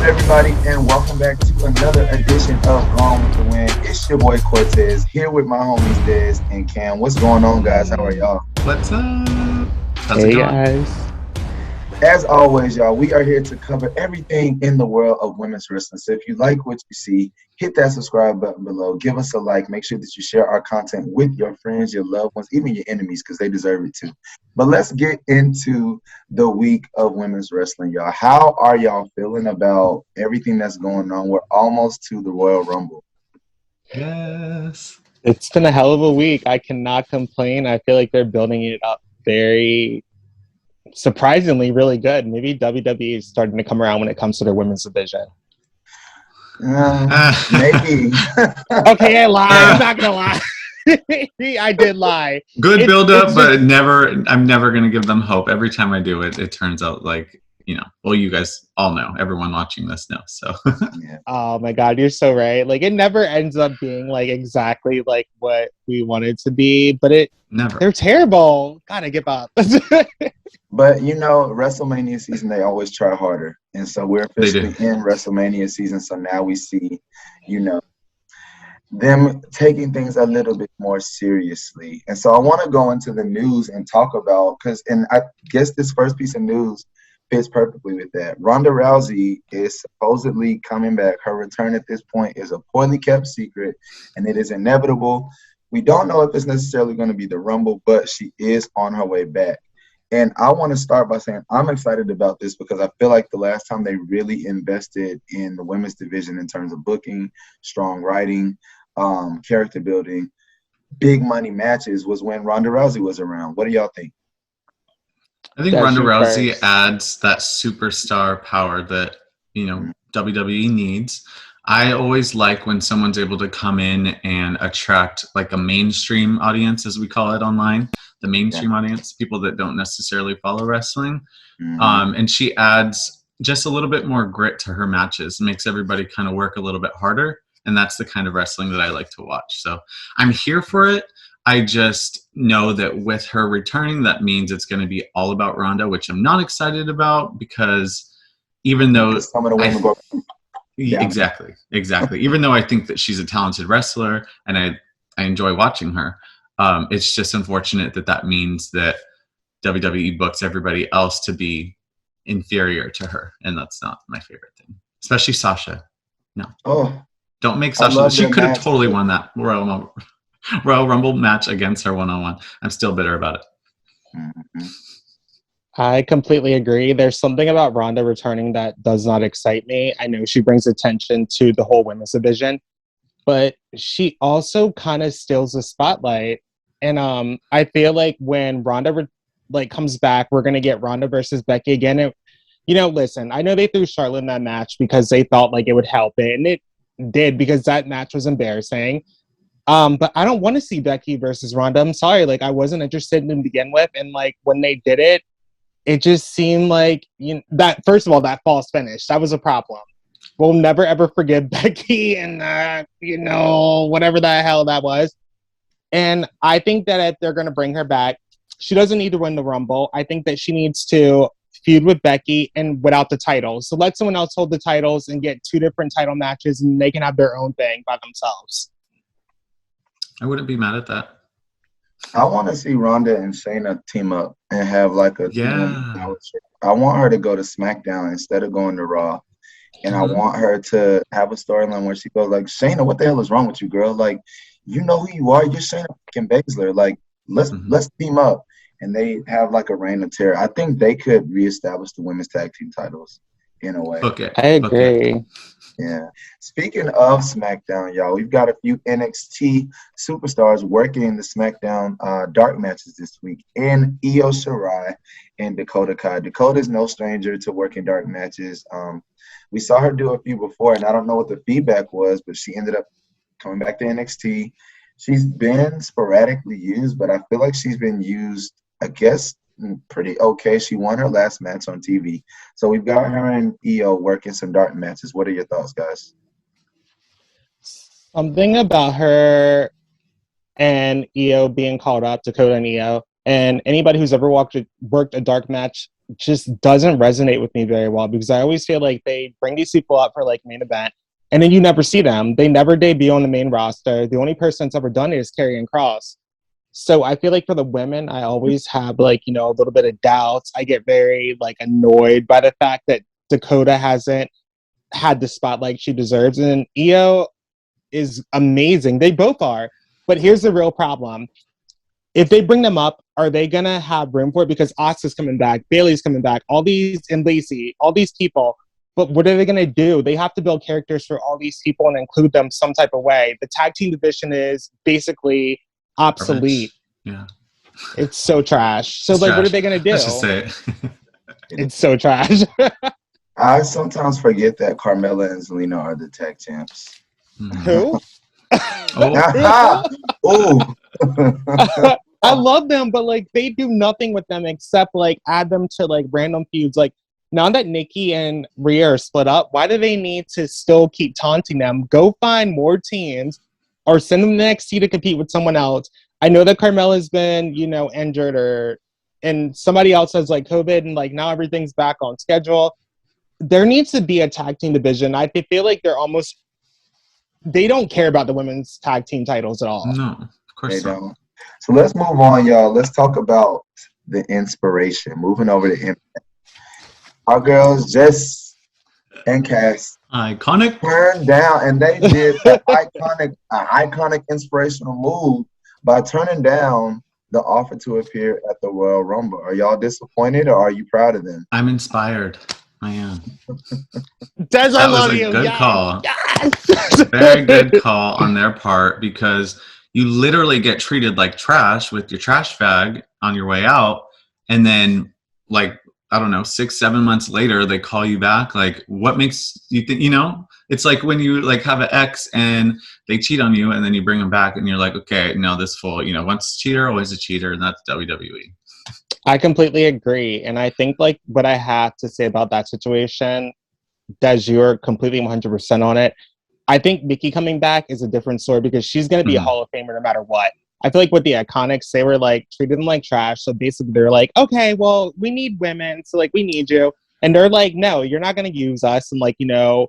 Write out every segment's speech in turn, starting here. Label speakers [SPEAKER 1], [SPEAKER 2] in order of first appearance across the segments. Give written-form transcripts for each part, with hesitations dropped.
[SPEAKER 1] everybody, and welcome back to another edition of Gone with the Wind. It's your boy Cortez here with my homies Dez and Cam. What's going on, guys? How are y'all?
[SPEAKER 2] What's up? How's
[SPEAKER 3] Hey
[SPEAKER 2] it going?
[SPEAKER 3] guys.
[SPEAKER 1] As always, y'all, we are here to cover everything in the world of women's wrestling. So if you like what you see, hit that subscribe button below. Give us a like. Make sure that you share our content with your friends, your loved ones, even your enemies, because they deserve it too. But let's get into the week of women's wrestling, y'all. How are y'all feeling about everything that's going on? We're almost to the Royal Rumble.
[SPEAKER 2] Yes.
[SPEAKER 3] It's been a hell of a week. I cannot complain. I feel like they're building it up very surprisingly really good. Maybe WWE is starting to come around when it comes to their women's division.
[SPEAKER 1] Maybe.
[SPEAKER 3] Okay, I lied. I'm not gonna lie. I did lie.
[SPEAKER 2] Good build-up, but I'm never going to give them hope. Every time I do it, it turns out like, well, you guys all know. Everyone watching this knows. So.
[SPEAKER 1] Yeah.
[SPEAKER 3] Oh my God, you're so right. Like it never ends up being like exactly like what we want it to be, but they're terrible. Gotta give up.
[SPEAKER 1] But WrestleMania season, they always try harder. And so we're officially in WrestleMania season. So now we see, them taking things a little bit more seriously. And so I want to go into the news and talk about, and I guess this first piece of news fits perfectly with that. Ronda Rousey is supposedly coming back. Her return at this point is a poorly kept secret, and it is inevitable. We don't know if it's necessarily going to be the Rumble, but she is on her way back. And I want to start by saying I'm excited about this because I feel like the last time they really invested in the women's division in terms of booking, strong writing, character building, big money matches was when Ronda Rousey was around. What do y'all think?
[SPEAKER 2] I think Ronda Rousey adds that superstar power that, WWE needs. I always like when someone's able to come in and attract like a mainstream audience, as we call it online, the mainstream audience, people that don't necessarily follow wrestling.
[SPEAKER 1] Mm-hmm.
[SPEAKER 2] And she adds just a little bit more grit to her matches, makes everybody kind of work a little bit harder. And that's the kind of wrestling that I like to watch. So I'm here for it. I just know that with her returning, that means it's going to be all about Ronda, which I'm not excited about because even though
[SPEAKER 1] some of the women go.
[SPEAKER 2] Yeah. Exactly. Even though I think that she's a talented wrestler and I enjoy watching her, it's just unfortunate that means that WWE books everybody else to be inferior to her, and that's not my favorite thing. Especially Sasha. No.
[SPEAKER 1] Oh.
[SPEAKER 2] Don't make Sasha. She could have totally won that Royal Rumble match against her one-on-one. I'm still bitter about it.
[SPEAKER 1] Mm-hmm.
[SPEAKER 3] I completely agree. There's something about Ronda returning that does not excite me. I know she brings attention to the whole women's division, but she also kind of steals the spotlight. And I feel like when Ronda comes back, we're gonna get Ronda versus Becky again. And, listen, I know they threw Charlotte in that match because they thought like it would help it, and it did because that match was embarrassing. But I don't want to see Becky versus Ronda. I'm sorry, like I wasn't interested in to begin with, and like when they did it, it just seemed like that. First of all, that false finish, that was a problem. We'll never ever forgive Becky and whatever the hell that was. And I think that if they're going to bring her back, she doesn't need to win the Rumble. I think that she needs to feud with Becky and without the titles. So let someone else hold the titles and get two different title matches, and they can have their own thing by themselves.
[SPEAKER 2] I wouldn't be mad at that.
[SPEAKER 1] I want to see Ronda and Shayna team up and have like a I want her to go to SmackDown instead of going to Raw. And I want her to have a storyline where she goes like, Shayna, what the hell is wrong with you, girl? Like, you know who you are. You're Shayna fucking Baszler. Like, let's team up. And they have like a reign of terror. I think they could reestablish the women's tag team titles in a way.
[SPEAKER 2] Okay.
[SPEAKER 3] I agree.
[SPEAKER 1] Yeah. Speaking of SmackDown, y'all, we've got a few NXT superstars working in the SmackDown dark matches this week. In Io Shirai and Dakota Kai. Dakota's no stranger to working dark matches. We saw her do a few before, and I don't know what the feedback was, but she ended up coming back to NXT. She's been sporadically used, but I feel like she's been used, I guess, pretty okay. She won her last match on TV. So we've got her and Io working some dark matches. What are your thoughts, guys?
[SPEAKER 3] Something about her and Io being called up, Dakota and Eo, And anybody who's ever worked a dark match just doesn't resonate with me very well, because I always feel like they bring these people up for like main event and then you never see them. They never debut on the main roster. The only person that's ever done it is Karrion Kross. So I feel like for the women, I always have like, you know, a little bit of doubts. I get very like annoyed by the fact that Dakota hasn't had the spotlight she deserves. And Eo is amazing. They both are. But here's the real problem. If they bring them up, are they going to have room for it? Because Asuka's coming back, Bayley's coming back, all these, and Lacey, all these people. But what are they going to do? They have to build characters for all these people and include them some type of way. The tag team division is basically obsolete.
[SPEAKER 2] Yeah.
[SPEAKER 3] It's so trash. So,
[SPEAKER 2] It's
[SPEAKER 3] like,
[SPEAKER 2] trash.
[SPEAKER 3] what are they going to do?
[SPEAKER 2] Let's just say it.
[SPEAKER 3] It's so trash.
[SPEAKER 1] I sometimes forget that Carmella and Zelina are the tag champs.
[SPEAKER 3] Who?
[SPEAKER 1] Oh.
[SPEAKER 3] I love them, but like they do nothing with them except like add them to like random feuds. Like now that Nikki and Rhea are split up, why do they need to still keep taunting them? Go find more teams or send them to NXT to compete with someone else. I know that Carmella's been, you know, injured and somebody else has like COVID and like now everything's back on schedule. There needs to be a tag team division. I feel like they don't care about the women's tag team titles at all.
[SPEAKER 2] No, of course
[SPEAKER 1] They
[SPEAKER 2] not.
[SPEAKER 1] don't. So let's move on, y'all. Let's talk about the inspiration. Moving over to Impact. Our girls, Jess and Cass,
[SPEAKER 2] Iconic.
[SPEAKER 1] turned down, and they did the iconic inspirational move by turning down the offer to appear at the Royal Rumble. Are y'all disappointed, or are you proud of them?
[SPEAKER 2] I'm inspired. I am.
[SPEAKER 3] Des, I
[SPEAKER 2] That was
[SPEAKER 3] love
[SPEAKER 2] a
[SPEAKER 3] you.
[SPEAKER 2] good
[SPEAKER 3] Yes.
[SPEAKER 2] call.
[SPEAKER 3] Yes.
[SPEAKER 2] Very good call on their part, because you literally get treated like trash with your trash bag on your way out, and then like I don't know, 6-7 months later they call you back. Like, what makes you think? You know, it's like when you like have an ex and they cheat on you, and then you bring them back, and you're like, okay, no, this fool. You know, once a cheater, always a cheater, and that's WWE.
[SPEAKER 3] I completely agree. And I think like what I have to say about that situation, Des, you're completely 100% on it. I think Nikki coming back is a different story because she's going to be a Hall of Famer no matter what. I feel like with the Iconics, they were like treated them like trash. So basically they're like, okay, well, we need women. So like, we need you. And they're like, no, you're not going to use us. And like, you know,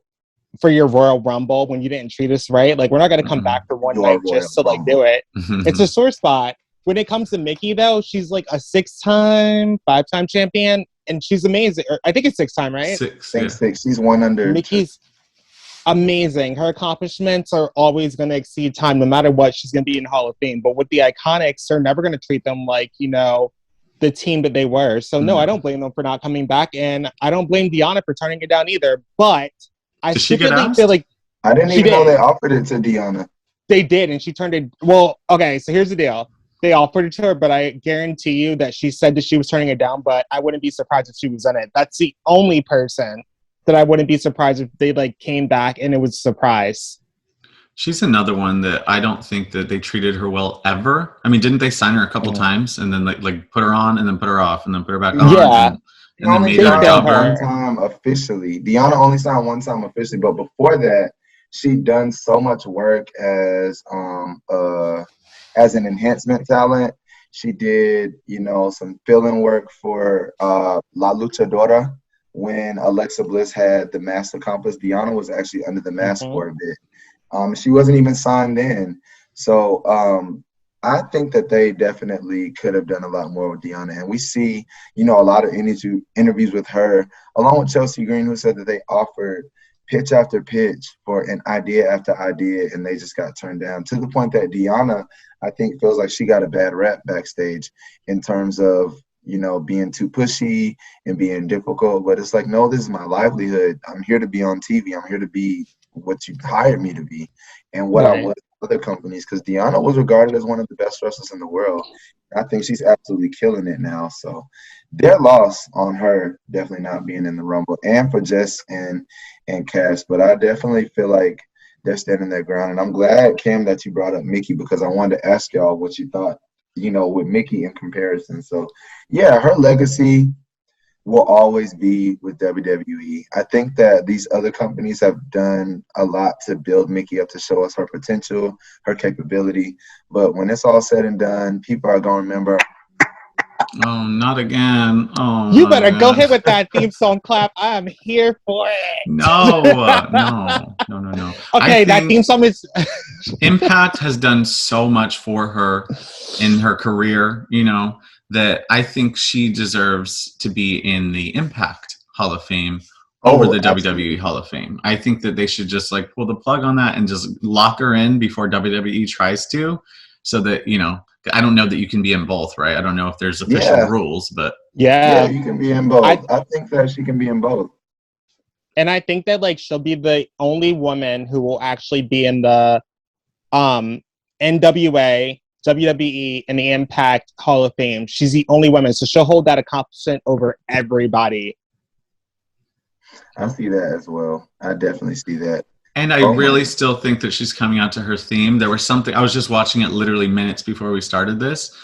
[SPEAKER 3] for your Royal Rumble when you didn't treat us right, like we're not going to come back for one night just to like do it. It's a sore spot. When it comes to Mickey, though, she's like a 5-time champion, and she's amazing. I think it's 6-time, right?
[SPEAKER 1] Six. She's one under.
[SPEAKER 3] Mickey's amazing. Her accomplishments are always going to exceed time. No matter what, she's going to be in Hall of Fame. But with the Iconics, they're never going to treat them like, you know, the team that they were. So, no, I don't blame them for not coming back, and I don't blame Deonna for turning it down either. But I secretly feel like
[SPEAKER 1] I didn't even know they offered it to Deonna.
[SPEAKER 3] They did, and she turned it. Well, okay, so here's the deal. They offered it to her, but I guarantee you that she said that she was turning it down, but I wouldn't be surprised if she was in it. That's the only person that I wouldn't be surprised if they like came back and it was a surprise.
[SPEAKER 2] She's another one that I don't think that they treated her well ever. I mean, didn't they sign her a couple times and then like put her on and then put her off and then put her back on?
[SPEAKER 3] Yeah.
[SPEAKER 2] And then made her a jumper.
[SPEAKER 1] One time officially. Deonna only signed one time officially, but before that, she'd done so much work as an enhancement talent. She did, you know, some fill-in work for La Luchadora when Alexa Bliss had the mask accomplice. Deonna was actually under the mask for a bit. She wasn't even signed in. So I think that they definitely could have done a lot more with Deonna. And we see, you know, a lot of interviews with her, along with Chelsea Green, who said that they offered pitch after pitch for an idea after idea, and they just got turned down, to the point that Deonna, I think, feels like she got a bad rap backstage in terms of, you know, being too pushy and being difficult. But it's like, no, this is my livelihood. I'm here to be on TV. I'm here to be what you hired me to be and what I was with other companies, because Deonna was regarded as one of the best wrestlers in the world. I think she's absolutely killing it now. So their loss on her definitely not being in the Rumble, and for Jess and Cass. But I definitely feel like they're standing their ground. And I'm glad, Cam, that you brought up Mickey, because I wanted to ask y'all what you thought, you know, with Mickey in comparison. So, yeah, her legacy will always be with WWE. I think that these other companies have done a lot to build Mickey up to show us her potential, her capability. But when it's all said and done, people are going to remember
[SPEAKER 2] Oh, not again. Oh,
[SPEAKER 3] You
[SPEAKER 2] not
[SPEAKER 3] better go
[SPEAKER 2] again.
[SPEAKER 3] ahead with that theme song clap. I'm here for it.
[SPEAKER 2] No. I
[SPEAKER 3] Okay, that theme
[SPEAKER 2] think
[SPEAKER 3] song is.
[SPEAKER 2] Impact has done so much for her in her career, that I think she deserves to be in the Impact Hall of Fame over
[SPEAKER 1] Oh,
[SPEAKER 2] the WWE
[SPEAKER 1] absolutely.
[SPEAKER 2] Hall of Fame. I think that they should just like pull the plug on that and just lock her in before WWE tries to, so that, I don't know that you can be in both, right? I don't know if there's official
[SPEAKER 1] Yeah,
[SPEAKER 2] rules, but
[SPEAKER 1] yeah,
[SPEAKER 3] Yeah,
[SPEAKER 1] you can be in
[SPEAKER 3] I
[SPEAKER 1] both. I think that she can be in both.
[SPEAKER 3] and I think that like she'll be the only woman who will actually be in the um NWA, WWE, and the Impact Hall of Fame. She's the only woman, so she'll hold that accomplishment over everybody.
[SPEAKER 1] I see that as well. I definitely see that.
[SPEAKER 2] and I
[SPEAKER 1] Oh my,
[SPEAKER 2] really still think that she's coming out to her theme. There was something I was just watching it literally minutes before we started this,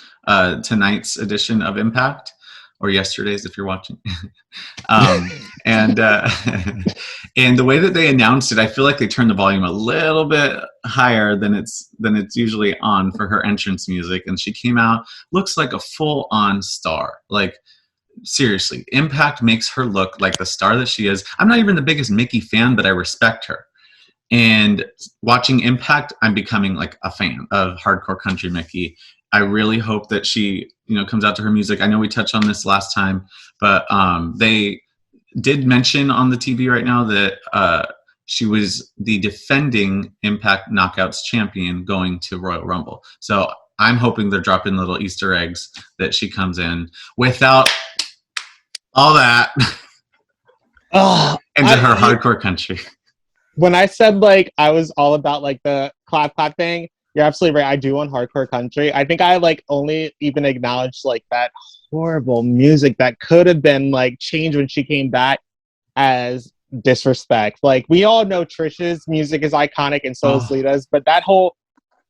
[SPEAKER 2] tonight's edition of Impact, or yesterday's if you're watching. um, and and the way that they announced it, I feel like they turned the volume a little bit higher than it's usually on for her entrance music, and she came out, looks like a full on star. Like, seriously, Impact makes her look like the star that she is. I'm not even the biggest Mickey fan, but I respect her. And watching Impact, I'm becoming like a fan of hardcore country Mickey. I really hope that she, comes out to her music. I know we touched on this last time, but they did mention on the TV right now that she was the defending Impact Knockouts champion going to Royal Rumble. So I'm hoping they're dropping little Easter eggs that she comes in without all that into her hardcore country.
[SPEAKER 3] When I said like I was all about like the clap clap thing, you're absolutely right. I do on hardcore country. I think I like only even acknowledged like that horrible music that could have been like changed when she came back as disrespect. Like we all know Trish's music is iconic and so is
[SPEAKER 2] Oh,
[SPEAKER 3] Lita's, but that whole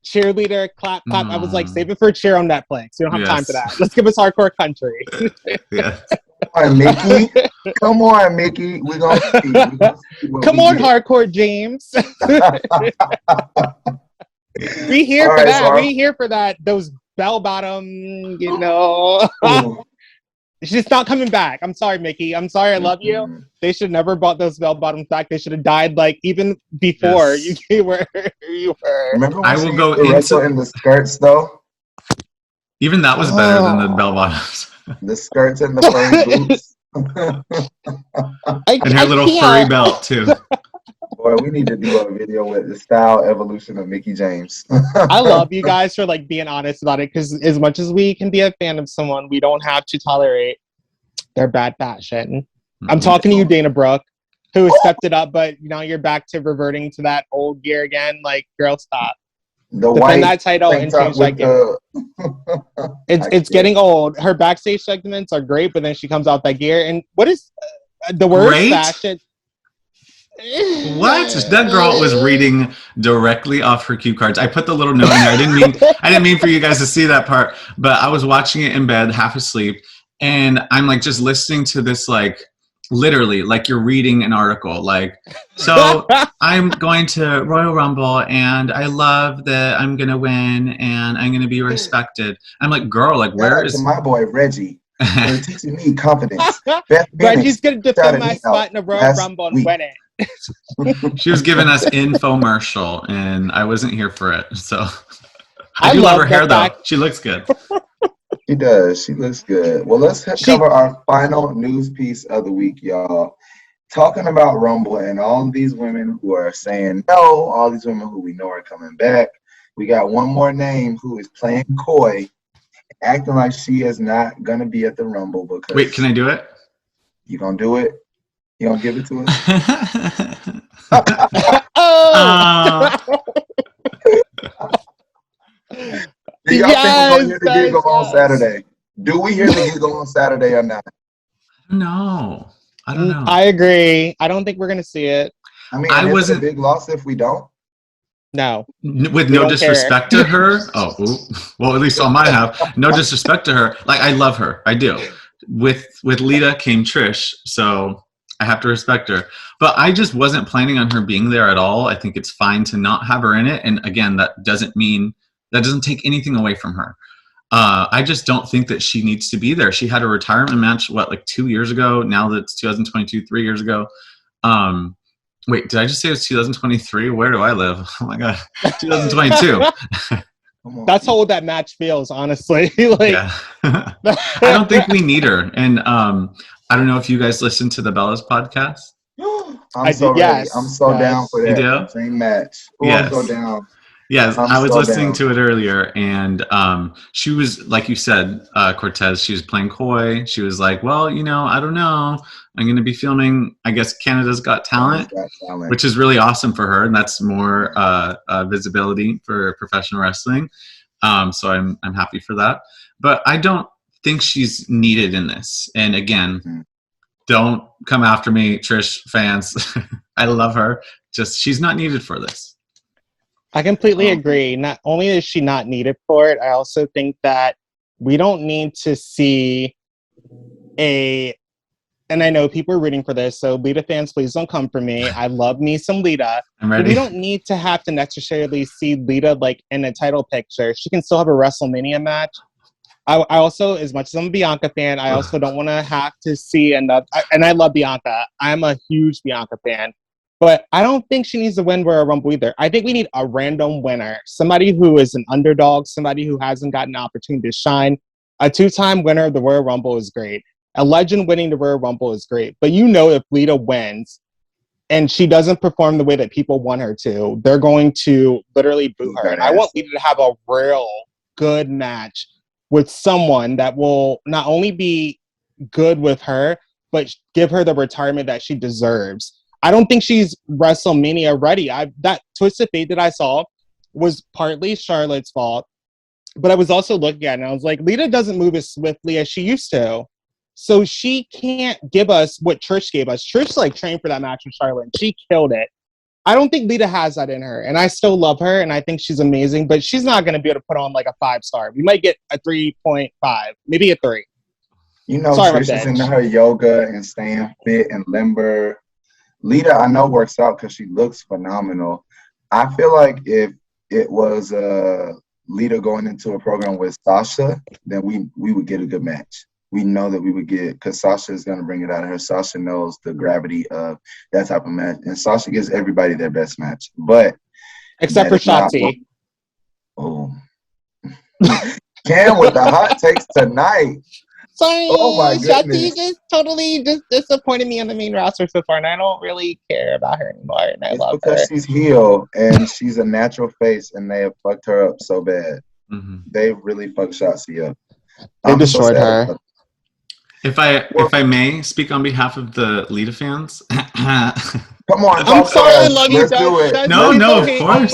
[SPEAKER 3] cheerleader clap clap, I was like, save it for cheer on Netflix. We don't have time for
[SPEAKER 2] yes.
[SPEAKER 3] that. Let's give us hardcore country.
[SPEAKER 2] Yes.
[SPEAKER 1] come on, Mickey. Come on, Mickey. We're gonna see. We're gonna see what
[SPEAKER 3] Come
[SPEAKER 1] we
[SPEAKER 3] on,
[SPEAKER 1] get.
[SPEAKER 3] hardcore James. We
[SPEAKER 1] All
[SPEAKER 3] here for
[SPEAKER 1] right, so
[SPEAKER 3] that. We here for that. Those bell bottom, She's not coming back. I'm sorry, Mickey. I'm sorry. I love you. They should never brought those bell bottoms back. They should have died like even before
[SPEAKER 2] Yes.
[SPEAKER 3] you were. You were.
[SPEAKER 1] Remember when
[SPEAKER 2] I
[SPEAKER 1] she
[SPEAKER 2] will
[SPEAKER 1] used
[SPEAKER 2] go
[SPEAKER 1] to wrestle
[SPEAKER 2] into
[SPEAKER 1] in the skirts though?
[SPEAKER 2] even that was better than the bell bottoms.
[SPEAKER 1] The skirts and the furry boots.
[SPEAKER 2] And her
[SPEAKER 3] I
[SPEAKER 2] little furry
[SPEAKER 3] can't.
[SPEAKER 2] belt too.
[SPEAKER 1] Boy, we need to do a video with the style evolution of Mickey James.
[SPEAKER 3] I love you guys for like being honest about it because as much as we can be a fan of someone, we don't have to tolerate their bad fashion. I'm
[SPEAKER 2] Mm-mm.
[SPEAKER 3] talking to you, Dana Brooke, who has stepped it up, but now you're back to reverting to that old gear again. Like, girl, stop.
[SPEAKER 1] The
[SPEAKER 3] Defend
[SPEAKER 1] white
[SPEAKER 3] that title
[SPEAKER 1] tank
[SPEAKER 3] and
[SPEAKER 1] top
[SPEAKER 3] change that
[SPEAKER 1] with
[SPEAKER 3] gear.
[SPEAKER 1] the.
[SPEAKER 3] It's getting old. Her backstage segments are great, but then she comes out that gear. And what is the word
[SPEAKER 2] Great?
[SPEAKER 3] fashion?
[SPEAKER 2] What? That girl was reading directly off her cue cards. I put the little note in there. I didn't mean for you guys to see that part, but I was watching it in bed, half asleep, and I'm like just listening to this, like literally like you're reading an article. Like, so I'm going to Royal Rumble and I love that I'm gonna win and I'm gonna be respected. I'm like, girl, like
[SPEAKER 1] Shout
[SPEAKER 2] where
[SPEAKER 1] out to
[SPEAKER 2] is
[SPEAKER 1] my boy Reggie. For teaching me confidence. Beth
[SPEAKER 3] Reggie's going to defend
[SPEAKER 1] shouted
[SPEAKER 3] my
[SPEAKER 1] me
[SPEAKER 3] spot
[SPEAKER 1] out
[SPEAKER 3] in the Royal
[SPEAKER 1] last
[SPEAKER 3] Rumble and
[SPEAKER 1] week.
[SPEAKER 3] win it.
[SPEAKER 2] she was giving us infomercial and I wasn't here for it. So
[SPEAKER 3] I
[SPEAKER 2] do love
[SPEAKER 3] love
[SPEAKER 2] her
[SPEAKER 3] the
[SPEAKER 2] hair
[SPEAKER 3] fact-
[SPEAKER 2] though. She looks good.
[SPEAKER 1] She does. She looks good. Well, let's cover our final news piece of the week, y'all. Talking about Rumble and all of these women who are saying no, all these women who we know are coming back. We got one more name who is playing coy, acting like she is not going to be at the Rumble because.
[SPEAKER 2] Wait, can I do it?
[SPEAKER 1] You going to do it? You going to give it to us? Do y'all think we're going to hear the giggle on Saturday? Do we hear the giggle on Saturday or not?
[SPEAKER 2] No, I don't know.
[SPEAKER 3] I agree. I don't think we're going to see it.
[SPEAKER 1] I mean, is it a big loss if we don't?
[SPEAKER 3] No.
[SPEAKER 2] With no disrespect to her. Oh, well, at least on my half. No disrespect to her. Like, I love her. I do. With Lita came Trish, so I have to respect her. But I just wasn't planning on her being there at all. I think it's fine to not have her in it. And again, that doesn't take anything away from her. I just don't think that she needs to be there. She had a retirement match, like 2 years ago? Now that it's 2022, 3 years ago. Wait, did I just say it was 2023? Where do I live? Oh my God, 2022.
[SPEAKER 3] That's how old that match feels, honestly.
[SPEAKER 2] Yeah. I don't think we need her. And I don't know if you guys listen to the Bellas podcast.
[SPEAKER 1] I'm so ready.
[SPEAKER 3] Yes,
[SPEAKER 1] I'm so down for that.
[SPEAKER 2] You do?
[SPEAKER 1] Dream match. Ooh,
[SPEAKER 2] Yes.
[SPEAKER 1] I'm so down.
[SPEAKER 2] Yes,
[SPEAKER 1] I'm
[SPEAKER 2] I was
[SPEAKER 1] so
[SPEAKER 2] listening
[SPEAKER 1] down.
[SPEAKER 2] to it earlier, and she was, like you said, Cortez, she was playing coy. She was like, well, I don't know. I'm going to be filming, I guess, Canada's Got Talent, which is really awesome for her, and that's more visibility for professional wrestling. So I'm happy for that. But I don't think she's needed in this. And again, don't come after me, Trish fans. I love her. Just she's not needed for this.
[SPEAKER 3] I completely agree. Not only is she not needed for it, I also think that we don't need to see and I know people are rooting for this, so Lita fans, please don't come for me. I love me some Lita.
[SPEAKER 2] I'm ready.
[SPEAKER 3] But we don't need to have to necessarily see Lita like in a title picture. She can still have a WrestleMania match. I also, as much as I'm a Bianca fan, I also don't want to have to see another, and I love Bianca. I'm a huge Bianca fan. But I don't think she needs to win Royal Rumble either. I think we need a random winner. Somebody who is an underdog, somebody who hasn't gotten an opportunity to shine. A 2-time winner of the Royal Rumble is great. A legend winning the Royal Rumble is great. But if Lita wins and she doesn't perform the way that people want her to, they're going to literally boo her. And I want Lita to have a real good match with someone that will not only be good with her, but give her the retirement that she deserves. I don't think she's WrestleMania ready. That Twisted Fate that I saw was partly Charlotte's fault, but I was also looking at it and I was like, Lita doesn't move as swiftly as she used to. So she can't give us what Trish gave us. Trish trained for that match with Charlotte and she killed it. I don't think Lita has that in her, and I still love her and I think she's amazing, but she's not going to be able to put on like a 5-star. We might get a 3.5, maybe a 3.
[SPEAKER 1] Sorry, Trish is into her yoga and staying fit and limber. Lita, I know, works out because she looks phenomenal. I feel like if it was Lita going into a program with Sasha, then we would get a good match. We know that we would get, because Sasha is going to bring it out of her. Sasha knows the gravity of that type of match. And Sasha gives everybody their best match. But
[SPEAKER 3] except for Shotzi.
[SPEAKER 1] Cam with the hot takes tonight.
[SPEAKER 3] Sorry,
[SPEAKER 1] oh my
[SPEAKER 3] Shotzi just totally disappointed me on the main roster so far, and I don't really care about her anymore. And I love her
[SPEAKER 1] because she's heel and she's a natural face, and they have fucked her up so bad. Mm-hmm. They've really fucked Shotzi up.
[SPEAKER 3] They destroyed her.
[SPEAKER 2] If I may speak on behalf of the Lita fans.
[SPEAKER 1] Come on,
[SPEAKER 3] I'm sorry, I love you.
[SPEAKER 1] Let's do it.
[SPEAKER 2] No, of course.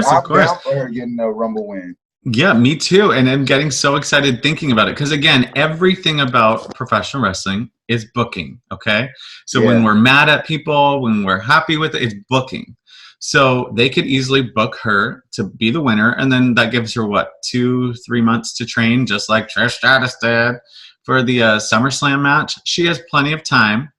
[SPEAKER 1] I'm down for her getting a Rumble win.
[SPEAKER 2] Yeah, me too. And I'm getting so excited thinking about it. Because again, everything about professional wrestling is booking, okay? So when we're mad at people, when we're happy with it, it's booking. So they could easily book her to be the winner. And then that gives her, 2-3 months to train, just like Trish Stratus did for the SummerSlam match. She has plenty of time.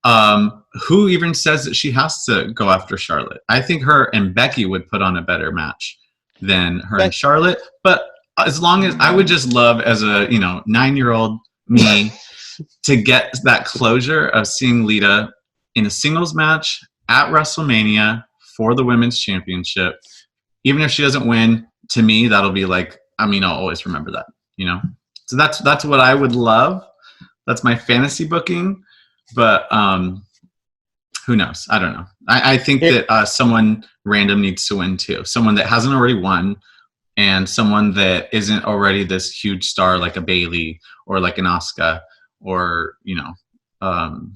[SPEAKER 2] Who even says that she has to go after Charlotte? I think her and Becky would put on a better match than her and Charlotte. But as long as I would just love as a 9-year-old me to get that closure of seeing Lita in a singles match at WrestleMania for the Women's Championship. Even if she doesn't win, to me that'll be I'll always remember that, So that's what I would love. That's my fantasy booking. But who knows? I don't know. I think that someone random needs to win too. Someone that hasn't already won, and someone that isn't already this huge star like a Bayley or like an Asuka or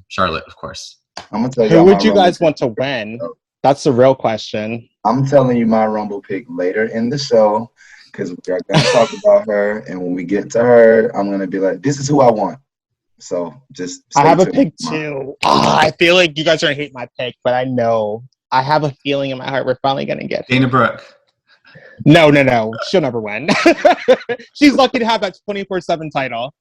[SPEAKER 2] Charlotte, of course.
[SPEAKER 1] I'm gonna tell you.
[SPEAKER 3] Who would you guys want to win? That's the real question.
[SPEAKER 1] I'm telling you my Rumble pick later in the show because we are gonna talk about her, and when we get to her, I'm gonna be like, "This is who I want." So just
[SPEAKER 3] I have a pick too. I feel like you guys are gonna hate my pick, but I know I have a feeling in my heart we're finally gonna get her.
[SPEAKER 2] Dana Brooke.
[SPEAKER 3] No. She'll never win. She's lucky to have that 24/7 title.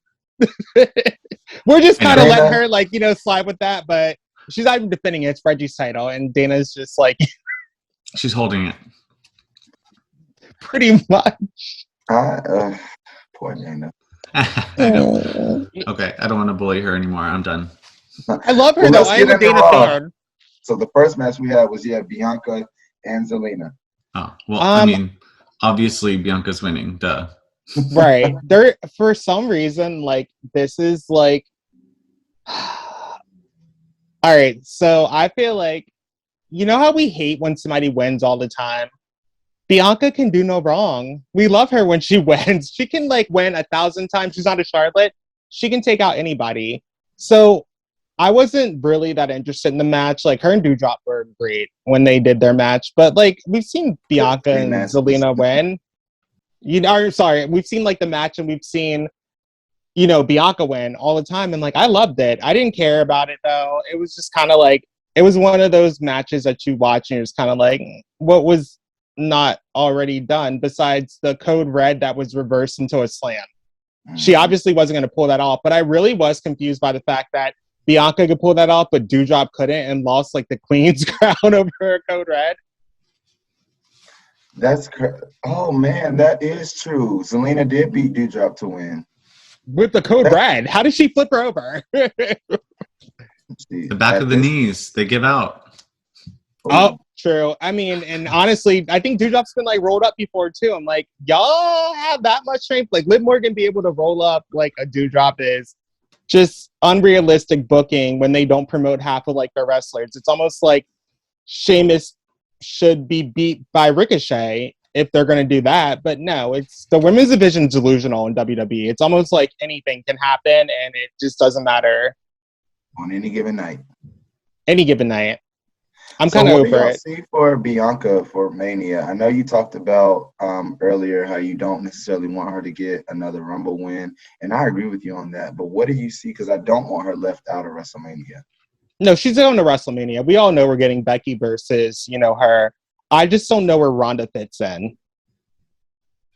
[SPEAKER 3] We're just kind of letting her slide with that, but she's not even defending it. It's Reggie's title, and Dana's just
[SPEAKER 2] she's holding it.
[SPEAKER 3] Pretty much.
[SPEAKER 1] Poor Dana.
[SPEAKER 2] I know. Okay, I don't want to bully her anymore. I'm done.
[SPEAKER 3] I love her
[SPEAKER 1] Well,
[SPEAKER 3] though.
[SPEAKER 1] let's
[SPEAKER 3] I am
[SPEAKER 1] get
[SPEAKER 3] a
[SPEAKER 1] into
[SPEAKER 3] Dana
[SPEAKER 1] Raw.
[SPEAKER 3] fan.
[SPEAKER 1] So the first match we had was Bianca and Zelina.
[SPEAKER 2] Oh, well, I mean, obviously Bianca's winning. Duh.
[SPEAKER 3] Right. There, for some reason, like, this is like, all right. So I feel like, you know how we hate when somebody wins all the time? Bianca can do no wrong. We love her when she wins. She can like win 1,000 times. She's not a Charlotte. She can take out anybody. So I wasn't really that interested in the match. Like, her and Dewdrop were great when they did their match, but like, we've seen Bianca
[SPEAKER 1] Three
[SPEAKER 3] and
[SPEAKER 1] matches.
[SPEAKER 3] Zelina win. You know, sorry, we've seen like the match, and we've seen, you know, Bianca win all the time, and like, I loved it. I didn't care about it though. It was just kind of like, it was one of those matches that you watch and you're just kind of like, what was not already done besides the code red that was reversed into a slam? She obviously wasn't going to pull that off, but I really was confused by the fact that Bianca could pull that off, but Dewdrop couldn't, and lost like the Queen's crown over her code red.
[SPEAKER 1] Oh man, that is true. Zelina did beat Dewdrop to win
[SPEAKER 3] with the code red. How did she flip her over?
[SPEAKER 2] The back of the knees, they give out.
[SPEAKER 3] Oh, true. I mean, and honestly, I think Dewdrop's been like rolled up before too. I'm like, y'all have that much strength? Like, Liv Morgan be able to roll up like a Dewdrop is just unrealistic booking when they don't promote half of like their wrestlers. It's almost like Sheamus should be beat by Ricochet if they're going to do that. But no, it's the women's division delusional in WWE. It's almost like anything can happen and it just doesn't matter.
[SPEAKER 1] On any given night.
[SPEAKER 3] Any given night. I'm kind of over it.
[SPEAKER 1] What do y'all see for Bianca for Mania? I know you talked about earlier how you don't necessarily want her to get another Rumble win, and I agree with you on that. But what do you see? Because I don't want her left out of WrestleMania.
[SPEAKER 3] No, she's going to WrestleMania. We all know we're getting Becky versus, you know, her. I just don't know where Ronda fits in.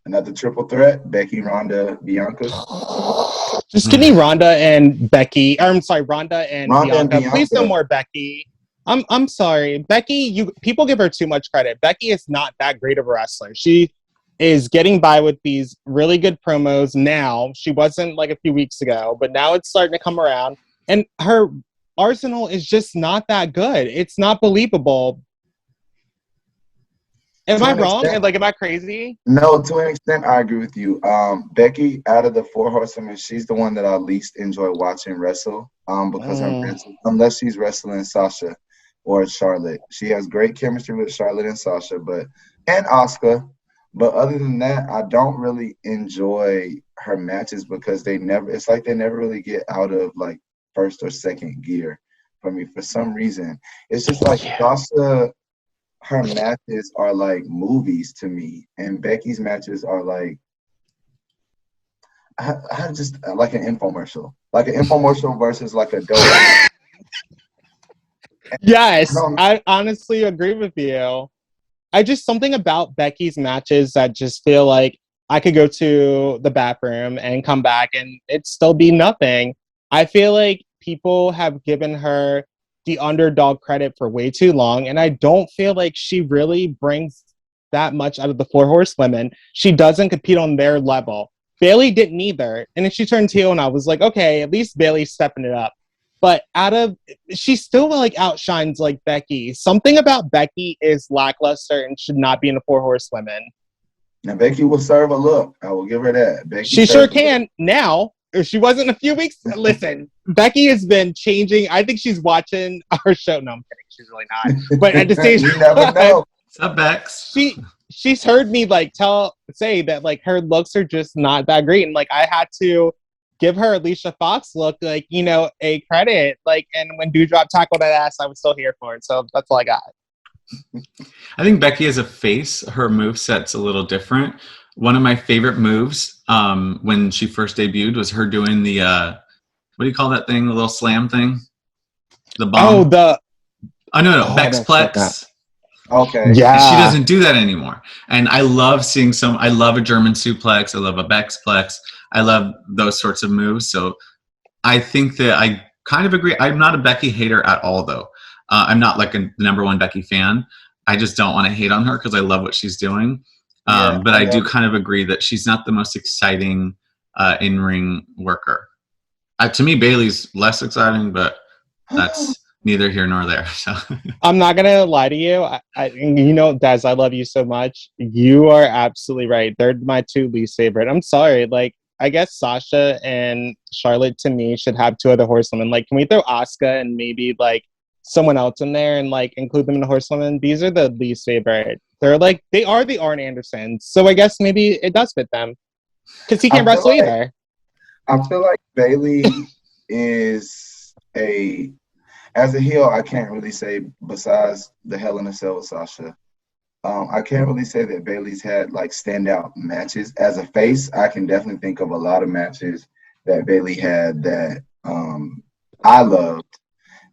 [SPEAKER 1] Another triple threat: Becky, Ronda, Bianca.
[SPEAKER 3] Just give me Ronda and Becky. I'm sorry, Ronda and Bianca. Please no more Becky. I'm sorry, Becky. People give her too much credit. Becky is not that great of a wrestler. She is getting by with these really good promos now. She wasn't like a few weeks ago, but now it's starting to come around. And her arsenal is just not that good. It's not believable. Am I wrong? And like, am I crazy?
[SPEAKER 1] No, to an extent, I agree with you. Becky, out of the four horsewomen, she's the one that I least enjoy watching wrestle. Because unless she's wrestling Sasha or Charlotte, she has great chemistry with Charlotte and Sasha, and Asuka. But other than that, I don't really enjoy her matches because it's like they never really get out of like first or second gear for me for some reason. It's just like Sasha, her matches are like movies to me, and Becky's matches are like I just like an infomercial versus like a dope.
[SPEAKER 3] Yes, I honestly agree with you. I just something about Becky's matches that just feel like I could go to the bathroom and come back and it still be nothing. I feel like people have given her the underdog credit for way too long, and I don't feel like she really brings that much out of the four horsewomen. She doesn't compete on their level. Bayley didn't either, and then she turned heel, and I was like, okay, at least Bayley's stepping it up. But she still like outshines like Becky. Something about Becky is lackluster and should not be in the four horsewomen.
[SPEAKER 1] Now Becky will serve a look. I will give her that.
[SPEAKER 3] She sure can now. If she wasn't a few weeks, listen, Becky has been changing. I think she's watching our show. No, I'm kidding. She's really not. But at the same time,
[SPEAKER 1] you never know.
[SPEAKER 2] What's up, Bex?
[SPEAKER 3] She's heard me like say that like her looks are just not that great, and like I had to give her Alicia Fox look, like, you know, a credit. Like, and when Dewdrop tackled that ass, I was still here for it. So that's all I got.
[SPEAKER 2] I think Becky as a face, her moveset's a little different. One of my favorite moves when she first debuted was her doing the, what do you call that thing? The little slam thing? The bomb?
[SPEAKER 3] No,
[SPEAKER 2] Bexplex.
[SPEAKER 1] Okay.
[SPEAKER 3] Yeah.
[SPEAKER 2] And she doesn't do that anymore. And I love seeing I love a German suplex. I love a Bexplex. I love those sorts of moves. So I think that I kind of agree. I'm not a Becky hater at all, though. I'm not like a number one Becky fan. I just don't want to hate on her because I love what she's doing.
[SPEAKER 1] Yeah,
[SPEAKER 2] But I do kind of agree that she's not the most exciting in-ring worker. To me, Bayley's less exciting, but that's neither here nor there. So
[SPEAKER 3] I'm not gonna lie to you. Des, I love you so much. You are absolutely right. They're my two least favorite. I'm sorry. Like, I guess Sasha and Charlotte to me should have two other horsewomen. Like, can we throw Asuka and maybe like someone else in there and like include them in the horsewomen? These are the least favorite. They are the Arn Andersons. So I guess maybe it does fit them because he can't wrestle either.
[SPEAKER 1] I feel like Bayley is as a heel, I can't really say besides the Hell in a Cell with Sasha. I can't really say that Bayley's had like standout matches. As a face, I can definitely think of a lot of matches that Bayley had that I loved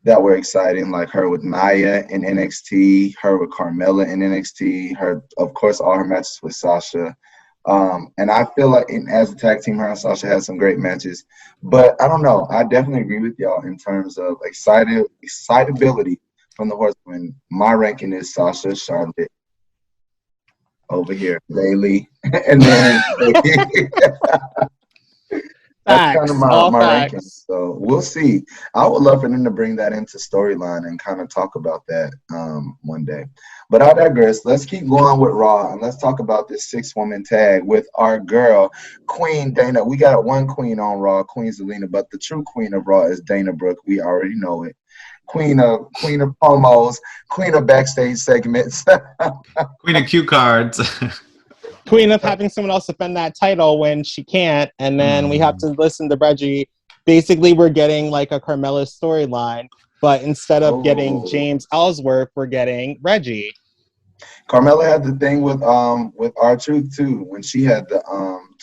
[SPEAKER 1] that were exciting, like her with Nia in NXT, her with Carmella in NXT, her, of course, all her matches with Sasha. And I feel like as a tag team, her and Sasha had some great matches. But I don't know. I definitely agree with y'all in terms of excitability from the horsewomen. My ranking is Sasha, Charlotte, over here, Bayley, and then that's kind of my ranking. So we'll see. I would love for them to bring that into storyline and kind of talk about that one day. But I digress. Let's keep going with Raw and let's talk about this 6-woman tag with our girl, Queen Dana. We got one queen on Raw, Queen Zelina, but the true queen of Raw is Dana Brooke. We already know it. Queen of promos, queen of backstage segments.
[SPEAKER 2] Queen of cue cards.
[SPEAKER 3] Queen of having someone else defend that title when she can't, and then we have to listen to Reggie. Basically, we're getting like a Carmella storyline, but instead of getting James Ellsworth, we're getting Reggie.
[SPEAKER 1] Carmella had the thing with R-Truth too, when she had the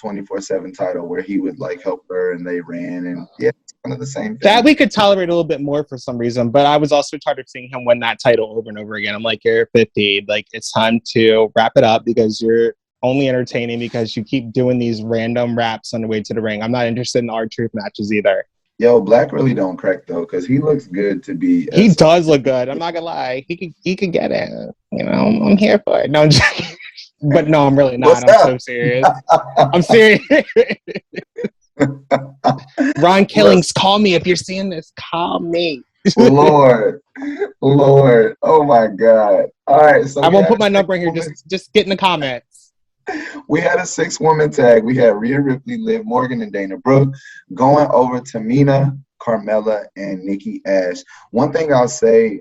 [SPEAKER 1] 24/7 title where he would like help her and they ran, and yeah, it's kind of the same thing.
[SPEAKER 3] That we could tolerate a little bit more for some reason, but I was also tired of seeing him win that title over and over again. I'm like, you're 50, like it's time to wrap it up because you're only entertaining because you keep doing these random raps on the way to the ring. I'm not interested in R-Truth matches either.
[SPEAKER 1] Yo, Black really don't crack though, because he looks good to be.
[SPEAKER 3] He does look good. I'm not gonna lie. He could get it. You know, I'm here for it. No, I'm just, but no, I'm really not. I'm so serious. I'm serious. Ron Killings, call me if you're seeing this. Call me.
[SPEAKER 1] Lord. Oh my God. All right. So
[SPEAKER 3] I won't put my number in here. Just get in the comments.
[SPEAKER 1] We had a 6-woman tag. We had Rhea Ripley, Liv Morgan, and Dana Brooke going over Tamina, Carmella, and Nikki Ash. One thing I'll say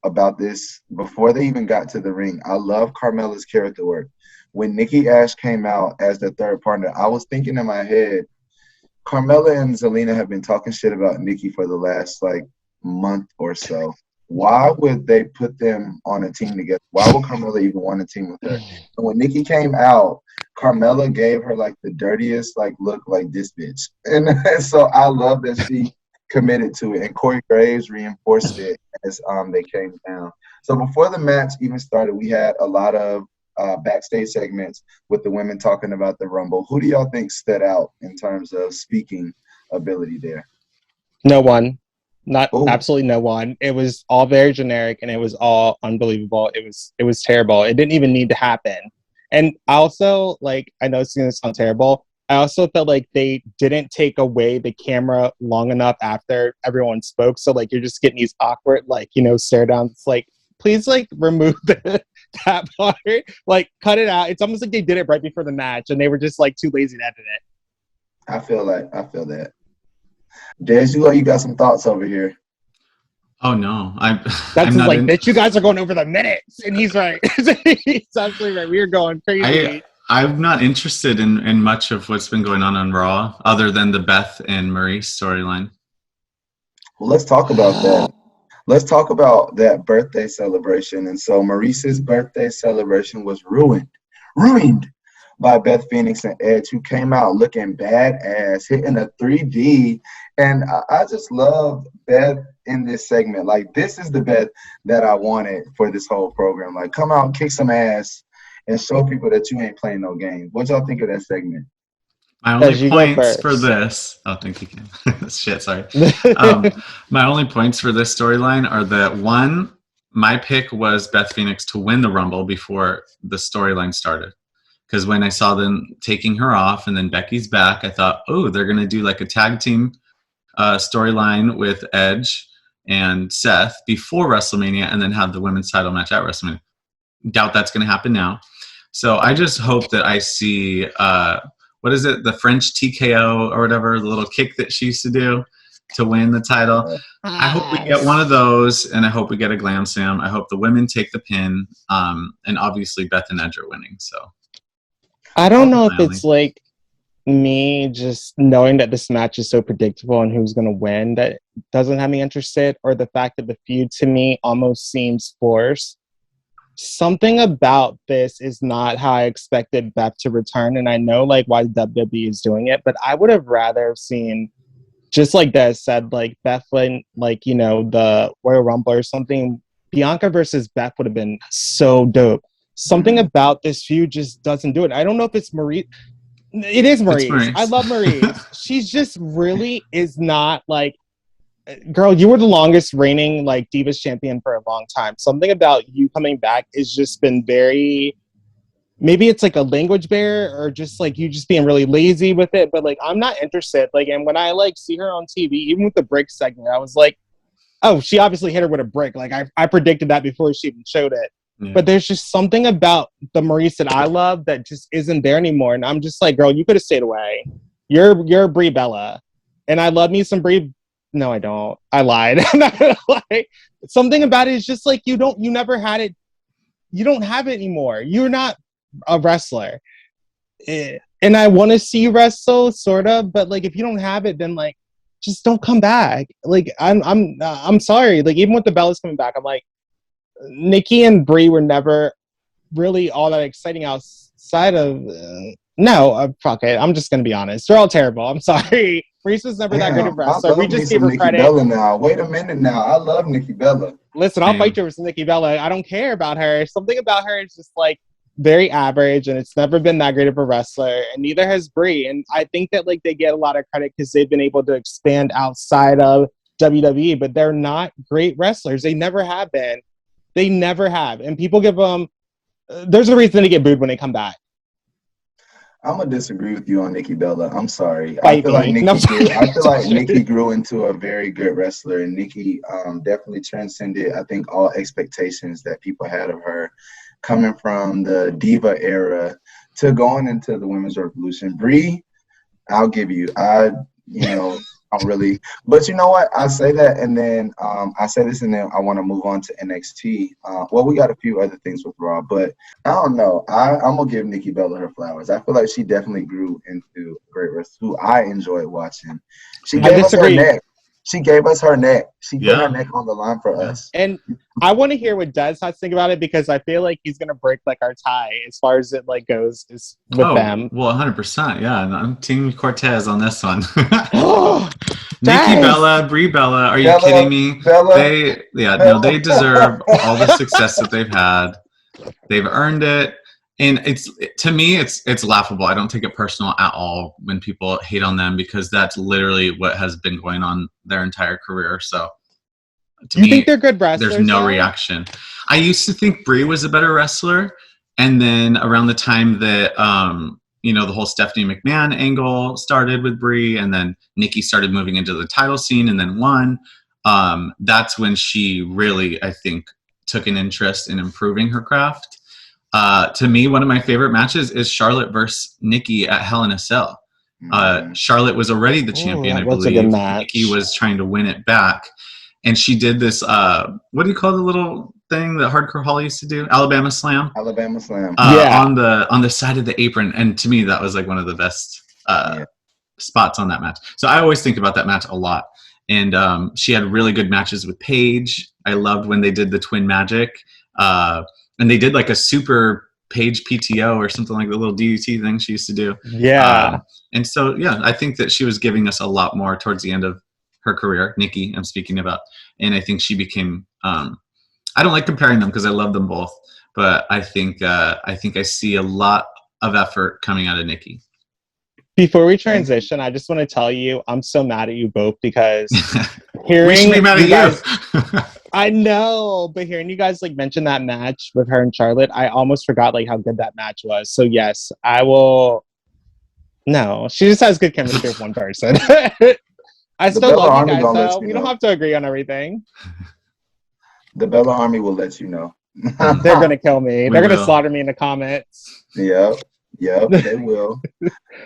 [SPEAKER 1] about this, before they even got to the ring, I love Carmella's character work. When Nikki Ash came out as the third partner, I was thinking in my head, Carmella and Zelina have been talking shit about Nikki for the last like month or so. Why would they put them on a team together? Why would Carmella even want a team with her? And when Nikki came out, Carmella gave her like the dirtiest like look, like this bitch. And so I love that she committed to it. And Corey Graves reinforced it as they came down. So before the match even started, we had a lot of backstage segments with the women talking about the Rumble. Who do y'all think stood out in terms of speaking ability there?
[SPEAKER 3] No one. Absolutely no one. It was all very generic and it was all unbelievable. It was terrible. It didn't even need to happen. And I also, like, I know it's going to sound terrible. I also felt like they didn't take away the camera long enough after everyone spoke. So, like, you're just getting these awkward, like, you know, stare downs. It's like, please, like, remove that part. Like, cut it out. It's almost like they did it right before the match and they were just, like, too lazy to edit it.
[SPEAKER 1] I feel that. Des, you got some thoughts over here.
[SPEAKER 2] Oh no,
[SPEAKER 3] That's like bitch. You guys are going over the minutes, and he's right. He's absolutely right. We are going crazy.
[SPEAKER 2] I'm not interested in much of what's been going on Raw, other than the Beth and Maurice storyline.
[SPEAKER 1] Well, let's talk about that. Let's talk about that birthday celebration. And so Maurice's birthday celebration was ruined by Beth Phoenix and Edge, who came out looking badass, hitting a 3D. And I just love Beth in this segment. Like, this is the Beth that I wanted for this whole program. Like, come out, kick some ass, and show people that you ain't playing no game. What y'all think of that segment?
[SPEAKER 2] My only points for this... Oh, thank you, Ken. Shit, sorry. My only points for this storyline are that, one, my pick was Beth Phoenix to win the Rumble before the storyline started. because when I saw them taking her off and then Becky's back, I thought, oh, they're going to do like a tag team storyline with Edge and Seth before WrestleMania and then have the women's title match at WrestleMania. Doubt that's going to happen now. So I just hope that I see, what is it, the French TKO or whatever, the little kick that she used to do to win the title. I hope we get one of those, and I hope we get a Glam Slam. I hope the women take the pin, and obviously Beth and Edge are winning. So
[SPEAKER 3] I don't know if it's like me just knowing that this match is so predictable and who's going to win that doesn't have me interested, or the fact that the feud to me almost seems forced. Something about this is not how I expected Beth to return, and I know like why WWE is doing it, but I would have rather seen, just like Des said, like Beth win, like, you know, the Royal Rumble or something. Bianca versus Beth would have been so dope. Something about this feud just doesn't do it. I don't know if it's Marie. It is Maurice. I love Maurice. She's just really is not like, girl, you were the longest reigning like Divas champion for a long time. Something about you coming back has just been very, maybe it's like a language barrier or just like you just being really lazy with it. But like, I'm not interested. Like, and when I like see her on TV, even with the brick segment, I was like, oh, she obviously hit her with a brick. Like I predicted that before she even showed it. Yeah. But there's just something about the Maurice that I love that just isn't there anymore. And I'm just like, girl, you could have stayed away. You're Brie Bella. And I love me some Brie. No, I don't. I lied. I'm not gonna lie. Something about it is just like you never had it. You don't have it anymore. You're not a wrestler. And I want to see you wrestle, sort of, but like if you don't have it, then like just don't come back. Like I'm sorry. Like even with the Bellas coming back, I'm like, Nikki and Brie were never really all that exciting outside of fuck it. I'm just gonna be honest. They're all terrible. I'm sorry. Reese was never that good of a wrestler. We just gave her credit.
[SPEAKER 1] Bella now. Wait a minute now. I love Nikki Bella.
[SPEAKER 3] Listen, I'll fight you over some Nikki Bella. I don't care about her. Something about her is just like very average, and it's never been that great of a wrestler, and neither has Brie. And I think that like they get a lot of credit because they've been able to expand outside of WWE, but they're not great wrestlers. They never have been. They never have. And people give them, there's a reason to get booed when they come back.
[SPEAKER 1] I'm going to disagree with you on Nikki Bella. I'm sorry. I feel like Nikki grew into a very good wrestler, and Nikki definitely transcended, I think, all expectations that people had of her coming from the diva era to going into the women's revolution. Brie, I'll give you. I'm really, but you know what? I say that, and then I say this, and then I want to move on to NXT. Well, we got a few other things with Raw, but I don't know. I'm gonna give Nikki Bella her flowers. I feel like she definitely grew into a great wrestler who I enjoyed watching. She gave us her neck. She gave us her neck. She put her neck on the line for us.
[SPEAKER 3] And I want to hear what Des has to think about it, because I feel like he's going to break like our tie as far as it like goes is with them.
[SPEAKER 2] Well, 100%. Yeah. I'm Team Cortez on this one. Nikki Bella, Brie Bella. Are you kidding me? They deserve all the success that they've had. They've earned it. And to me, it's laughable. I don't take it personal at all when people hate on them, because that's literally what has been going on their entire career. So,
[SPEAKER 3] do you think they're good wrestlers?
[SPEAKER 2] There's no reaction. I used to think Brie was a better wrestler, and then around the time that the whole Stephanie McMahon angle started with Brie, and then Nikki started moving into the title scene and then won. That's when she really, I think, took an interest in improving her craft. To me, one of my favorite matches is Charlotte versus Nikki at Hell in a Cell. Charlotte was already the champion, I believe. Nikki was trying to win it back. And she did this, what do you call the little thing that Hardcore Holly used to do? Alabama Slam.
[SPEAKER 1] On
[SPEAKER 2] the side of the apron. And to me, that was like one of the best spots on that match. So I always think about that match a lot. And she had really good matches with Paige. I loved when they did the Twin Magic. And they did like a super Paige PTO or something, like the little DDT thing she used to do.
[SPEAKER 3] Yeah.
[SPEAKER 2] And so, I think that she was giving us a lot more towards the end of her career. Nikki, I'm speaking about. And I think she became, I don't like comparing them because I love them both, but I think I see a lot of effort coming out of Nikki.
[SPEAKER 3] Before we transition, I just want to tell you, I'm so mad at you both, because hearing
[SPEAKER 2] we should be mad at you.
[SPEAKER 3] I know, but hearing you guys like mention that match with her and Charlotte, I almost forgot like how good that match was. So yes, I will. No, she just has good chemistry with one person. I
[SPEAKER 1] The
[SPEAKER 3] still
[SPEAKER 1] Bella
[SPEAKER 3] love you
[SPEAKER 1] Army
[SPEAKER 3] guys,
[SPEAKER 1] gonna let
[SPEAKER 3] though.
[SPEAKER 1] you
[SPEAKER 3] We don't
[SPEAKER 1] know.
[SPEAKER 3] have to agree on everything.
[SPEAKER 1] The Bella Army will let you know.
[SPEAKER 3] They're gonna kill me.
[SPEAKER 2] We
[SPEAKER 3] They're gonna
[SPEAKER 2] will.
[SPEAKER 3] slaughter me in the comments.
[SPEAKER 1] Yep, they will.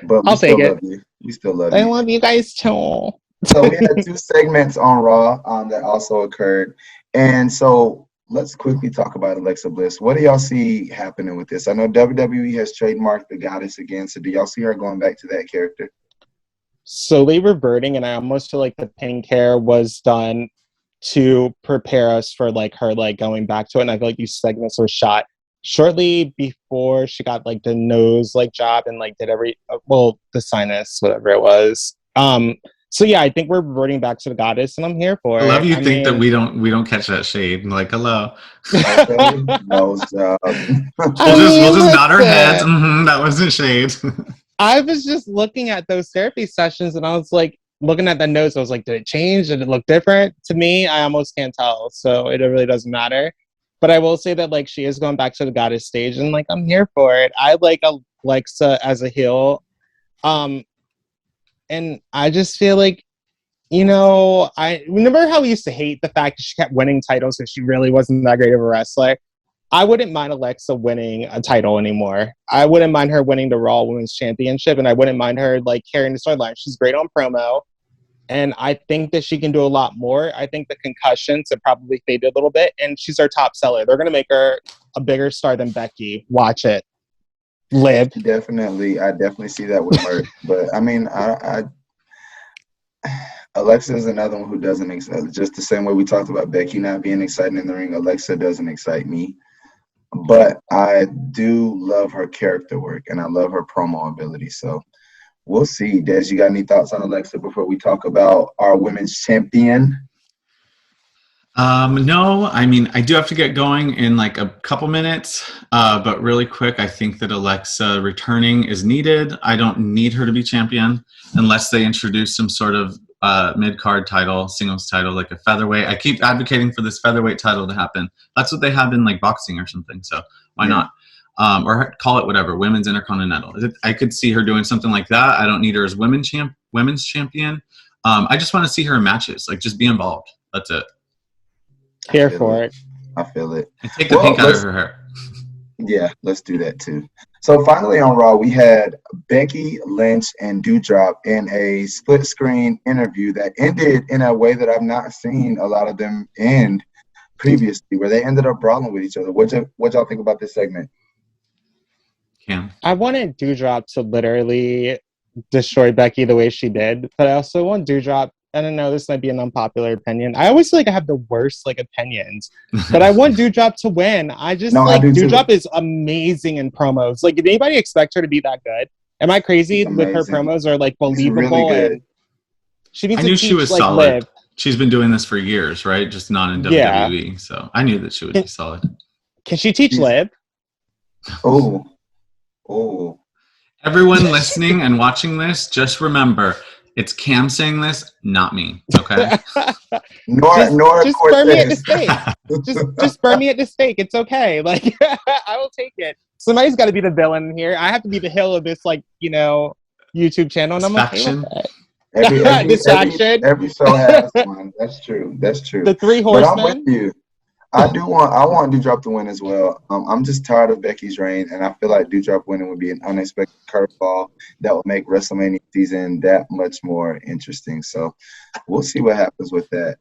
[SPEAKER 1] But we
[SPEAKER 3] I'll take
[SPEAKER 1] still
[SPEAKER 3] it.
[SPEAKER 1] love you. We still love
[SPEAKER 3] I
[SPEAKER 1] you.
[SPEAKER 3] love you guys too.
[SPEAKER 1] So we had two segments on Raw that also occurred, and so let's quickly talk about Alexa Bliss. What do y'all see happening with this? I know WWE has trademarked the goddess again, so do y'all see her going back to that character?
[SPEAKER 3] Slowly reverting, and I almost feel like the pink hair was done to prepare us for like her like going back to it. And I feel like these segments were shot shortly before she got like the nose like job and like did the sinus, whatever it was. So yeah, I think we're reverting back to the goddess, and I'm here for
[SPEAKER 2] I love
[SPEAKER 3] it.
[SPEAKER 2] you
[SPEAKER 3] I
[SPEAKER 2] think that
[SPEAKER 3] mean,
[SPEAKER 2] we don't catch that shade. Like, hello.
[SPEAKER 1] Okay, nose job.
[SPEAKER 3] I
[SPEAKER 2] We'll
[SPEAKER 3] mean,
[SPEAKER 2] just nod our heads.
[SPEAKER 3] listen,
[SPEAKER 2] That wasn't shade.
[SPEAKER 3] I was just looking at those therapy sessions, and I was like, looking at the notes, I was like, did it change? Did it look different? To me, I almost can't tell. So it really doesn't matter. But I will say that like she is going back to the goddess stage, and like I'm here for it. I like Alexa as a heel. And I just feel like, I remember how we used to hate the fact that she kept winning titles because she really wasn't that great of a wrestler. I wouldn't mind Alexa winning a title anymore. I wouldn't mind her winning the Raw Women's Championship, and I wouldn't mind her like carrying the storyline. She's great on promo, and I think that she can do a lot more. I think the concussions have probably faded a little bit, and she's our top seller. They're going to make her a bigger star than Becky. Watch it. Live.
[SPEAKER 1] I definitely see that with Mert. But I mean, Alexa is another one who doesn't excite. Just the same way we talked about Becky not being exciting in the ring, Alexa doesn't excite me. But I do love her character work and I love her promo ability. So we'll see. Des, you got any thoughts on Alexa before we talk about our women's champion?
[SPEAKER 2] No, I mean, I do have to get going in like a couple minutes, but really quick, I think that Alexa returning is needed. I don't need her to be champion unless they introduce some sort of mid-card title, singles title, like a featherweight. I keep advocating for this featherweight title to happen. That's what they have in like boxing or something, so why not? Or call it whatever, women's intercontinental. I could see her doing something like that. I don't need her as women's champion. I just want to see her in matches, like just be involved. That's it.
[SPEAKER 3] Here for it.
[SPEAKER 1] I feel it.
[SPEAKER 2] And take the pink out of her hair.
[SPEAKER 1] Yeah, let's do that too. So finally on Raw, we had Becky Lynch and Dewdrop in a split screen interview that ended in a way that I've not seen a lot of them end previously, where they ended up brawling with each other. What y'all think about this segment?
[SPEAKER 2] Cam.
[SPEAKER 3] I wanted Dewdrop to literally destroy Becky the way she did, but I also want Dewdrop. I don't know, this might be an unpopular opinion. I always feel like I have the worst like opinions, but I want Dewdrop to win. I do Dewdrop is amazing in promos. Like, did anybody expect her to be that good? Am I crazy with her promos are like believable?
[SPEAKER 1] Really
[SPEAKER 3] and she needs
[SPEAKER 2] I knew
[SPEAKER 3] to teach,
[SPEAKER 2] she was
[SPEAKER 3] like,
[SPEAKER 2] solid.
[SPEAKER 3] Liv.
[SPEAKER 2] She's been doing this for years, right? Just not in WWE. So I knew that she would be solid.
[SPEAKER 3] Can she teach Liv?
[SPEAKER 1] Oh.
[SPEAKER 2] Everyone listening and watching this, just remember, it's Cam saying this, not me. Okay.
[SPEAKER 3] Just burn me at the stake. just burn me at the stake. It's okay. Like I will take it. Somebody's got to be the villain here. I have to be the heel of this, like, YouTube channel, and I'm okay with it.
[SPEAKER 1] Every show has one. That's true.
[SPEAKER 3] The three horsemen.
[SPEAKER 1] But I'm with you. I want Dewdrop to win as well. I'm just tired of Becky's reign, and I feel like Dewdrop winning would be an unexpected curveball that would make WrestleMania season that much more interesting. So we'll see what happens with that.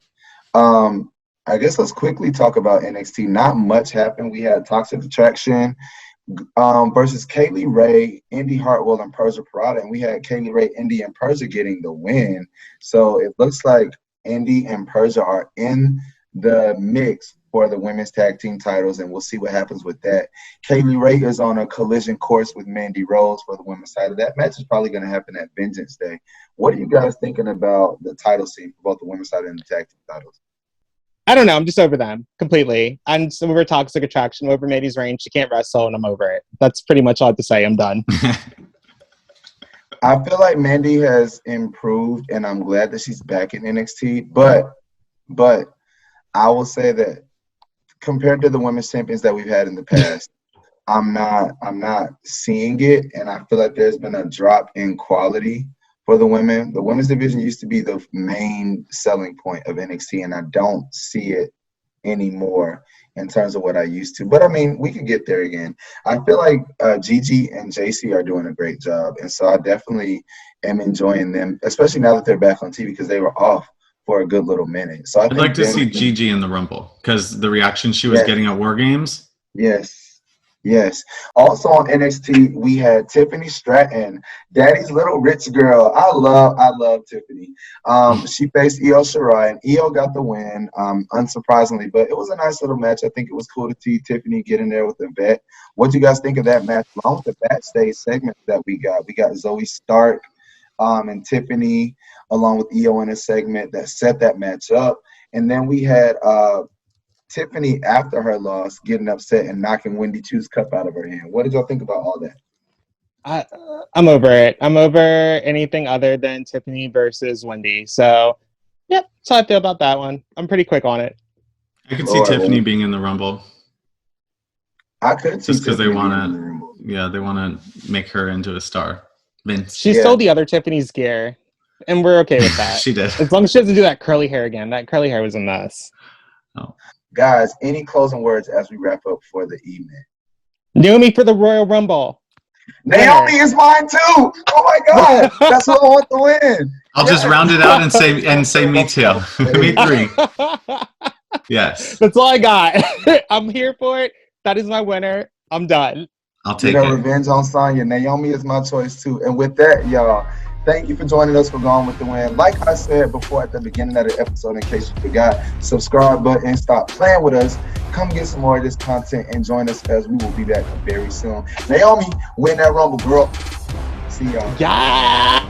[SPEAKER 1] I guess let's quickly talk about NXT. Not much happened. We had Toxic Attraction versus Kaylee Ray, Indy Hartwell, and Persia Parada, and we had Kaylee Ray, Indy, and Persia getting the win. So it looks like Indy and Persia are in the mix for the women's tag team titles, and we'll see what happens with that. Kaylee Ray is on a collision course with Mandy Rose for the women's title. That match is probably going to happen at Vengeance Day. What are you guys thinking about the title scene for both the women's title and the tag team titles?
[SPEAKER 3] I don't know. I'm just over them completely. I'm over Toxic Attraction, over Mandy's reign. She can't wrestle, and I'm over it. That's pretty much all I have to say. I'm done.
[SPEAKER 1] I feel like Mandy has improved, and I'm glad that she's back in NXT. But I will say that compared to the women's champions that we've had in the past, I'm not seeing it, and I feel like there's been a drop in quality for the women. The women's division used to be the main selling point of NXT, and I don't see it anymore in terms of what I used to. But I mean, we could get there again. I feel like Gigi and JC are doing a great job, and so I definitely am enjoying them, especially now that they're back on TV because they were off for a good little minute. So
[SPEAKER 2] I'd like to see Gigi in the Rumble because the reaction she was getting at War Games.
[SPEAKER 1] Yes. Yes. Also on NXT, we had Tiffany Stratton, Daddy's little rich girl. I love Tiffany. She faced Io Shirai, and Io got the win, unsurprisingly, but it was a nice little match. I think it was cool to see Tiffany get in there with the vet. What do you guys think of that match? Along with the backstage segment that we got Zoe Stark and Tiffany along with Io in a segment that set that match up. And then we had Tiffany, after her loss, getting upset and knocking Wendy Chu's cup out of her hand. What did y'all think about all that?
[SPEAKER 3] I'm over it. I'm over anything other than Tiffany versus Wendy. So, yep, that's how I feel about that one. I'm pretty quick on it.
[SPEAKER 2] I could see Tiffany being in the Rumble.
[SPEAKER 1] I could see
[SPEAKER 2] just because they want to make her into a star. Vince.
[SPEAKER 3] She stole the other Tiffany's gear, and we're okay with that.
[SPEAKER 2] She did.
[SPEAKER 3] As long as she doesn't do that curly hair again. That curly hair was a mess.
[SPEAKER 2] Oh.
[SPEAKER 1] Guys, any closing words as we wrap up for the evening?
[SPEAKER 3] Naomi for the Royal Rumble.
[SPEAKER 1] Naomi is mine too. Oh my God, that's what I want to win.
[SPEAKER 2] I'll just round it out and say me too. Me three. Yes.
[SPEAKER 3] That's all I got. I'm here for it. That is my winner. I'm done.
[SPEAKER 2] I'll take it.
[SPEAKER 1] Revenge on Sonya. Naomi is my choice too. And with that, y'all, thank you for joining us for Gone with the Wind. Like I said before at the beginning of the episode, in case you forgot, subscribe button, stop playing with us. Come get some more of this content and join us as we will be back very soon. Naomi, win that Rumble, girl. See y'all.
[SPEAKER 3] Yes!